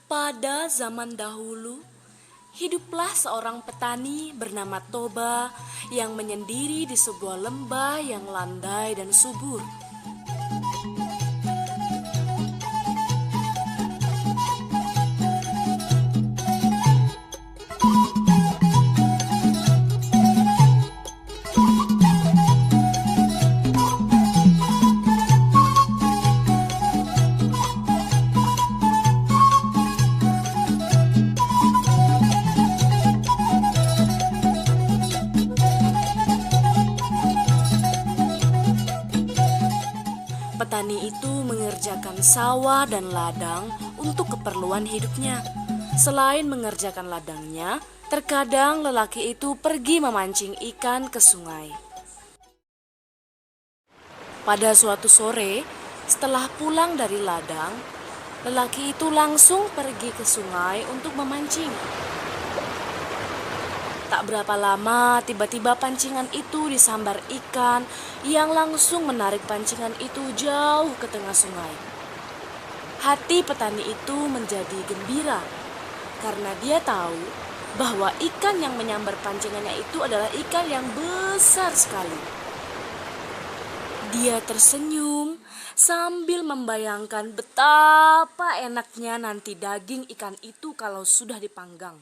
Pada zaman dahulu, hiduplah seorang petani bernama Toba yang menyendiri di sebuah lembah yang landai dan subur. Petani itu mengerjakan sawah dan ladang untuk keperluan hidupnya. Selain mengerjakan ladangnya, terkadang lelaki itu pergi memancing ikan ke sungai. Pada suatu sore, setelah pulang dari ladang, lelaki itu langsung pergi ke sungai untuk memancing. Tak berapa lama, tiba-tiba pancingan itu disambar ikan yang langsung menarik pancingan itu jauh ke tengah sungai. Hati petani itu menjadi gembira karena dia tahu bahwa ikan yang menyambar pancingannya itu adalah ikan yang besar sekali. Dia tersenyum sambil membayangkan betapa enaknya nanti daging ikan itu kalau sudah dipanggang.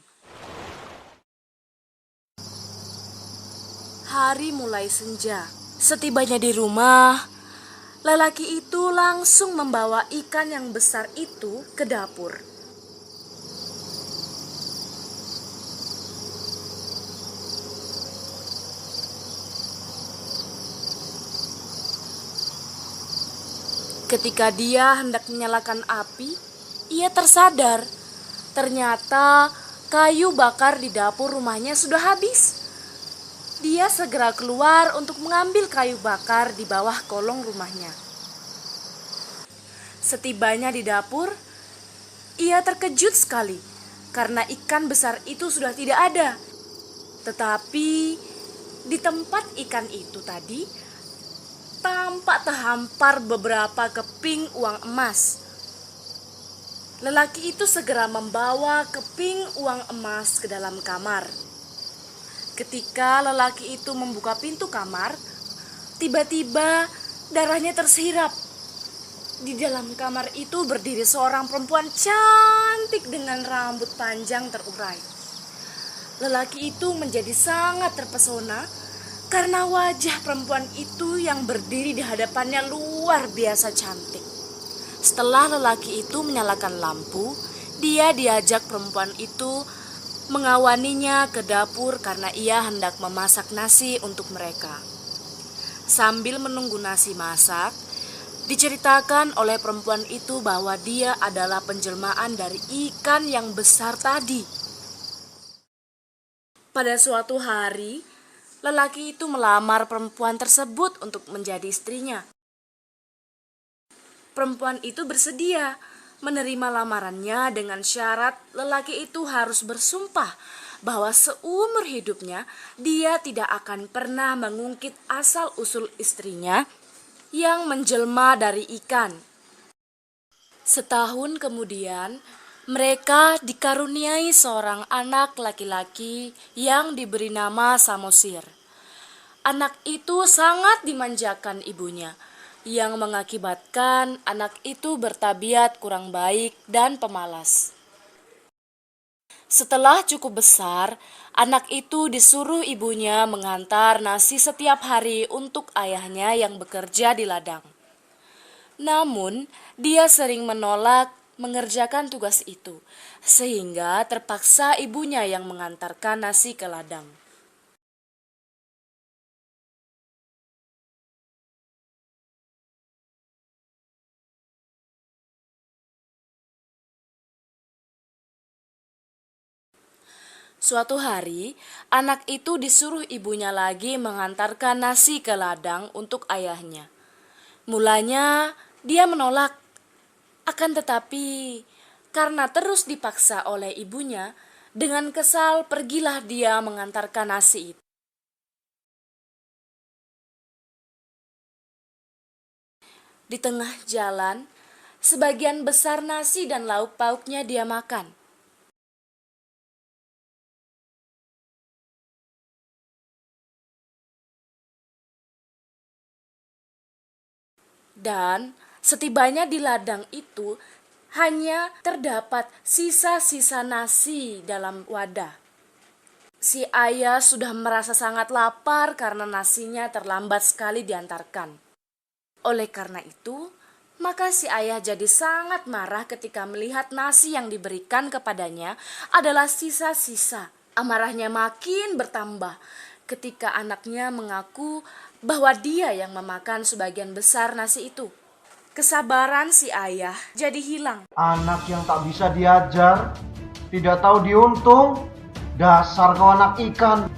Hari mulai senja. Setibanya di rumah, lelaki itu langsung membawa ikan yang besar itu ke dapur. Ketika dia hendak menyalakan api, ia tersadar. Ternyata kayu bakar di dapur rumahnya sudah habis. Dia segera keluar untuk mengambil kayu bakar di bawah kolong rumahnya. Setibanya di dapur, ia terkejut sekali karena ikan besar itu sudah tidak ada. Tetapi di tempat ikan itu tadi, tampak terhampar beberapa keping uang emas. Lelaki itu segera membawa keping uang emas ke dalam kamar. Ketika lelaki itu membuka pintu kamar, tiba-tiba darahnya tersirap. Di dalam kamar itu berdiri seorang perempuan cantik dengan rambut panjang terurai. Lelaki itu menjadi sangat terpesona karena wajah perempuan itu yang berdiri di hadapannya luar biasa cantik. Setelah lelaki itu menyalakan lampu, dia diajak perempuan itu mengawaninya ke dapur karena ia hendak memasak nasi untuk mereka. Sambil menunggu nasi masak, diceritakan oleh perempuan itu bahwa dia adalah penjelmaan dari ikan yang besar tadi. Pada suatu hari, lelaki itu melamar perempuan tersebut untuk menjadi istrinya. Perempuan itu bersedia menerima lamarannya dengan syarat lelaki itu harus bersumpah bahwa seumur hidupnya dia tidak akan pernah mengungkit asal-usul istrinya yang menjelma dari ikan. Setahun kemudian, mereka dikaruniai seorang anak laki-laki yang diberi nama Samosir. Anak itu sangat dimanjakan ibunya, yang mengakibatkan anak itu bertabiat kurang baik dan pemalas. Setelah cukup besar, anak itu disuruh ibunya mengantar nasi setiap hari untuk ayahnya yang bekerja di ladang. Namun, dia sering menolak mengerjakan tugas itu, sehingga terpaksa ibunya yang mengantarkan nasi ke ladang. Suatu hari, anak itu disuruh ibunya lagi mengantarkan nasi ke ladang untuk ayahnya. Mulanya dia menolak, akan tetapi karena terus dipaksa oleh ibunya, dengan kesal pergilah dia mengantarkan nasi itu. Di tengah jalan, Sebagian besar nasi dan lauk pauknya dia makan. Dan setibanya di ladang itu hanya terdapat sisa-sisa nasi dalam wadah. Si ayah sudah merasa sangat lapar karena nasinya terlambat sekali diantarkan. Oleh karena itu, maka si ayah jadi sangat marah ketika melihat nasi yang diberikan kepadanya adalah sisa-sisa. Amarahnya makin bertambah ketika anaknya mengaku bahwa dia yang memakan sebagian besar nasi itu. Kesabaran si ayah jadi hilang. Anak yang tak bisa diajar, tidak tahu diuntung, dasar kau anak ikan.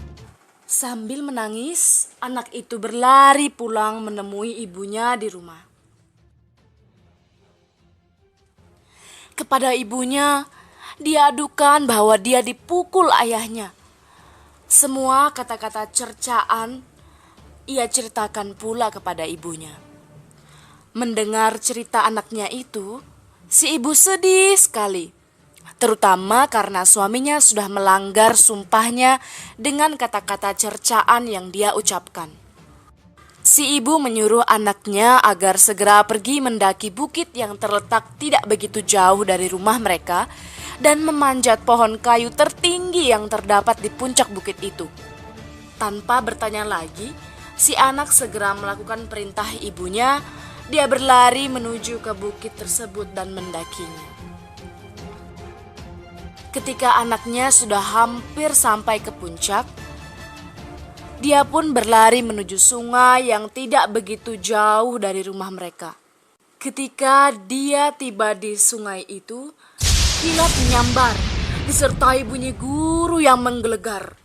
Sambil menangis, anak itu berlari pulang menemui ibunya di rumah. Kepada ibunya, dia adukan bahwa dia dipukul ayahnya. Semua kata-kata cercaan ia ceritakan pula kepada ibunya. Mendengar cerita anaknya itu, si ibu sedih sekali. Terutama karena suaminya sudah melanggar sumpahnya dengan kata-kata cercaan yang dia ucapkan. Si ibu menyuruh anaknya agar segera pergi mendaki bukit yang terletak tidak begitu jauh dari rumah mereka dan memanjat pohon kayu tertinggi yang terdapat di puncak bukit itu. Tanpa bertanya lagi, si anak segera melakukan perintah ibunya. Dia berlari menuju ke bukit tersebut dan mendakinya. Ketika anaknya sudah hampir sampai ke puncak, dia pun berlari menuju sungai yang tidak begitu jauh dari rumah mereka. Ketika dia tiba di sungai itu, kilat menyambar, disertai bunyi guru yang menggelegar.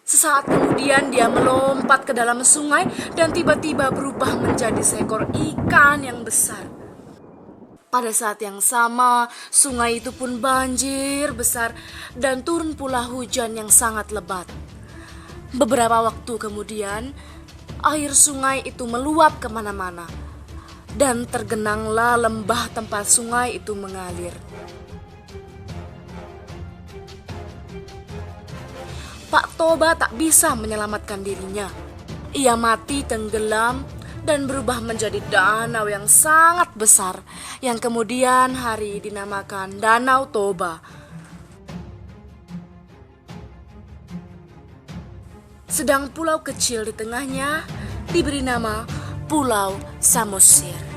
Sesaat kemudian dia melompat ke dalam sungai dan tiba-tiba berubah menjadi seekor ikan yang besar. Pada saat yang sama, sungai itu pun banjir besar dan turun pula hujan yang sangat lebat. Beberapa waktu kemudian, air sungai itu meluap kemana-mana dan tergenanglah lembah tempat sungai itu mengalir. Pak Toba tak bisa menyelamatkan dirinya. Ia mati tenggelam dan berubah menjadi danau yang sangat besar yang kemudian hari dinamakan Danau Toba. Sedang pulau kecil di tengahnya diberi nama Pulau Samosir.